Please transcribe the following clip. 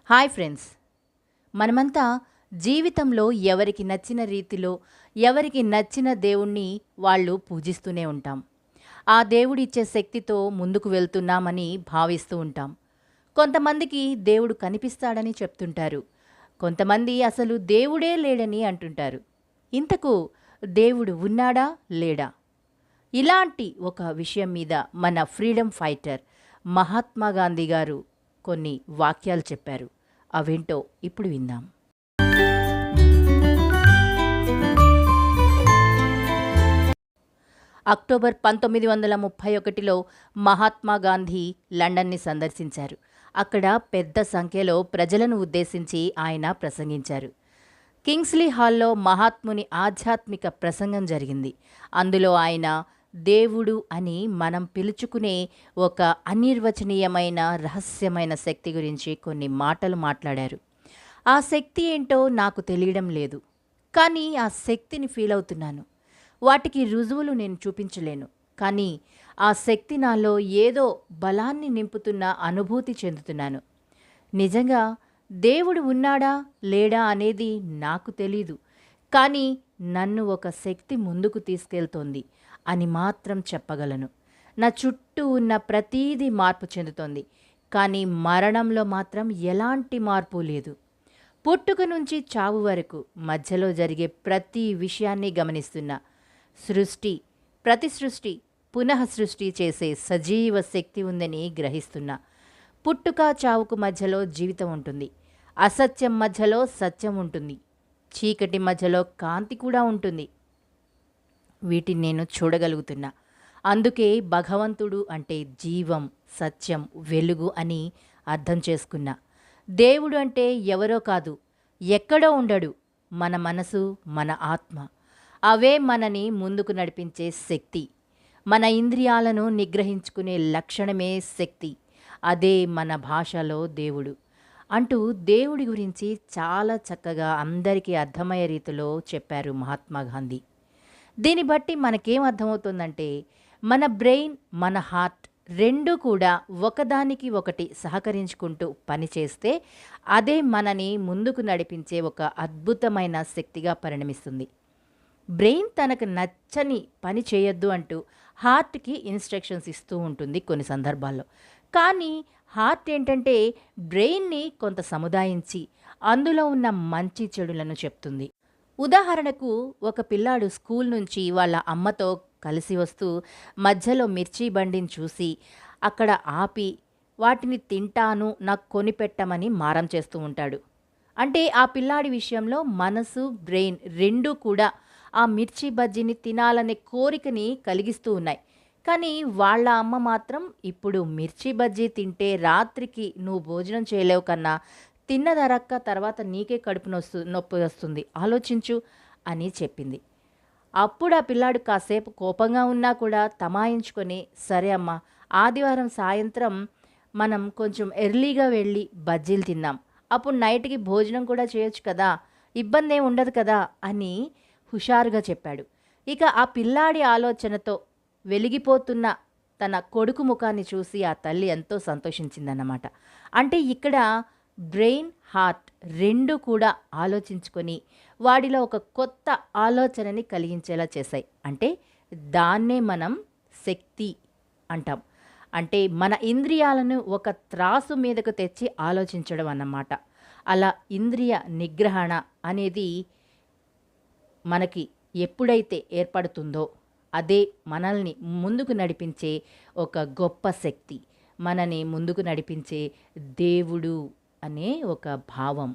Hi friends, మనమంతా జీవితంలో ఎవరికి నచ్చిన రీతిలో ఎవరికి నచ్చిన దేవుణ్ణి వాళ్ళు పూజిస్తూనే ఉంటాం. ఆ దేవుడిచ్చే శక్తితో ముందుకు వెళ్తున్నామని భావిస్తూ ఉంటాం. కొంతమందికి దేవుడు కనిపిస్తాడని చెప్తుంటారు. కొంతమంది అసలు దేవుడే లేడని అంటుంటారు. ఇంతకు దేవుడు ఉన్నాడా లేడా? ఇలాంటి ఒక విషయం మీద మన ఫ్రీడమ్ ఫైటర్ మహాత్మా గాంధీ గారు కొన్ని వాక్యాలు చెప్పారు. అవేంటో ఇప్పుడు విందాం. అక్టోబర్ 1931లో మహాత్మా గాంధీ లండన్ని సందర్శించారు. అక్కడ పెద్ద సంఖ్యలో ప్రజలను ఉద్దేశించి ఆయన ప్రసంగించారు. కింగ్స్లీ హాల్లో మహాత్ముని ఆధ్యాత్మిక ప్రసంగం జరిగింది. అందులో ఆయన దేవుడు అని మనం పిలుచుకునే ఒక అనిర్వచనీయమైన రహస్యమైన శక్తి గురించి కొన్ని మాటలు మాట్లాడారు. ఆ శక్తి ఏంటో నాకు తెలియడం లేదు, కానీ ఆ శక్తిని ఫీల్ అవుతున్నాను. వాటికి రుజువులు నేను చూపించలేను, కానీ ఆ శక్తి నాలో ఏదో బలాన్ని నింపుతున్న అనుభూతి చెందుతున్నాను. నిజంగా దేవుడు ఉన్నాడా లేడా అనేది నాకు తెలీదు, కానీ నన్ను ఒక శక్తి ముందుకు తీసుకెళ్తోంది అని మాత్రం చెప్పగలను. నా చుట్టూ ఉన్న ప్రతీదీ మార్పు చెందుతోంది, కానీ మరణంలో మాత్రం ఎలాంటి మార్పు లేదు. పుట్టుక నుంచి చావు వరకు మధ్యలో జరిగే ప్రతి విషయాన్ని గమనిస్తున్నా. ప్రతి సృష్టి పునః సృష్టి చేసే సజీవ శక్తి ఉందని గ్రహిస్తున్నా. పుట్టుక చావుకు మధ్యలో జీవితం ఉంటుంది. అసత్యం మధ్యలో సత్యం ఉంటుంది. చీకటి మధ్యలో కాంతి కూడా ఉంటుంది. వీటిని నేను చూడగలుగుతున్నా. అందుకే భగవంతుడు అంటే జీవం, సత్యం, వెలుగు అని అర్థం చేసుకున్నా. దేవుడు అంటే ఎవరో కాదు, ఎక్కడో ఉండడు, మన మనసు, మన ఆత్మ. అవే మనని ముందుకు నడిపించే శక్తి. మన ఇంద్రియాలను నిగ్రహించుకునే లక్షణమే శక్తి. అదే మన భాషలో దేవుడు అంటూ దేవుడి గురించి చాలా చక్కగా అందరికీ అర్థమయ్యే రీతిలో చెప్పారు మహాత్మా గాంధీ. దీన్ని బట్టి మనకేం అర్థమవుతుందంటే, మన బ్రెయిన్, మన హార్ట్ రెండూ కూడా ఒకదానికి ఒకటి సహకరించుకుంటూ పనిచేస్తే అదే మనని ముందుకు నడిపించే ఒక అద్భుతమైన శక్తిగా పరిణమిస్తుంది. బ్రెయిన్ తనకు నచ్చని పని చేయొద్దు అంటూ హార్ట్కి ఇన్స్ట్రక్షన్స్ ఇస్తూ ఉంటుంది కొన్ని సందర్భాల్లో. కానీ హార్ట్ ఏంటంటే బ్రెయిన్ని కొంత సముదాయించి అందులో ఉన్న మంచి చెడులను చెప్తుంది. ఉదాహరణకు, ఒక పిల్లాడు స్కూల్ నుంచి వాళ్ళ అమ్మతో కలిసి వస్తూ మధ్యలో మిర్చి బండిని చూసి అక్కడ ఆపి వాటిని తింటాను, నాకు కొనిపెట్టమని మారం చేస్తూ ఉంటాడు. అంటే ఆ పిల్లాడి విషయంలో మనసు, బ్రెయిన్ రెండూ కూడా ఆ మిర్చి బజ్జీని తినాలనే కోరికని కలిగిస్తూ ఉన్నాయి. కానీ వాళ్ళ అమ్మ మాత్రం, ఇప్పుడు మిర్చి బజ్జీ తింటే రాత్రికి నువ్వు భోజనం చేయలేవు కన్నా, తిన్నదరక్క తర్వాత నీకే నొప్పి వస్తుంది, ఆలోచించు అని చెప్పింది. అప్పుడు ఆ పిల్లాడు కాసేపు కోపంగా ఉన్నా కూడా తమాయించుకొని, సరే అమ్మ, ఆదివారం సాయంత్రం మనం కొంచెం ఎర్లీగా వెళ్ళి బజ్జీలు తిన్నాం, అప్పుడు నైట్కి భోజనం కూడా చేయొచ్చు కదా, ఇబ్బంది ఏమి ఉండదు కదా అని హుషారుగా చెప్పాడు. ఇక ఆ పిల్లాడి ఆలోచనతో వెలిగిపోతున్న తన కొడుకు ముఖాన్ని చూసి ఆ తల్లి ఎంతో సంతోషించిందన్నమాట. అంటే ఇక్కడ బ్రెయిన్, హార్ట్ రెండు కూడా ఆలోచించుకొని వాడిలో ఒక కొత్త ఆలోచనని కలిగించేలా చేశాయి. అంటే దాన్నే మనం శక్తి అంటాం. అంటే మన ఇంద్రియాలను ఒక త్రాసు మీదకు తెచ్చి ఆలోచించడం అన్నమాట. అలా ఇంద్రియ నిగ్రహణ అనేది మనకి ఎప్పుడైతే ఏర్పడుతుందో అదే మనల్ని ముందుకు నడిపించే ఒక గొప్ప శక్తి, మనని ముందుకు నడిపించే దేవుడు అనే ఒక భావం.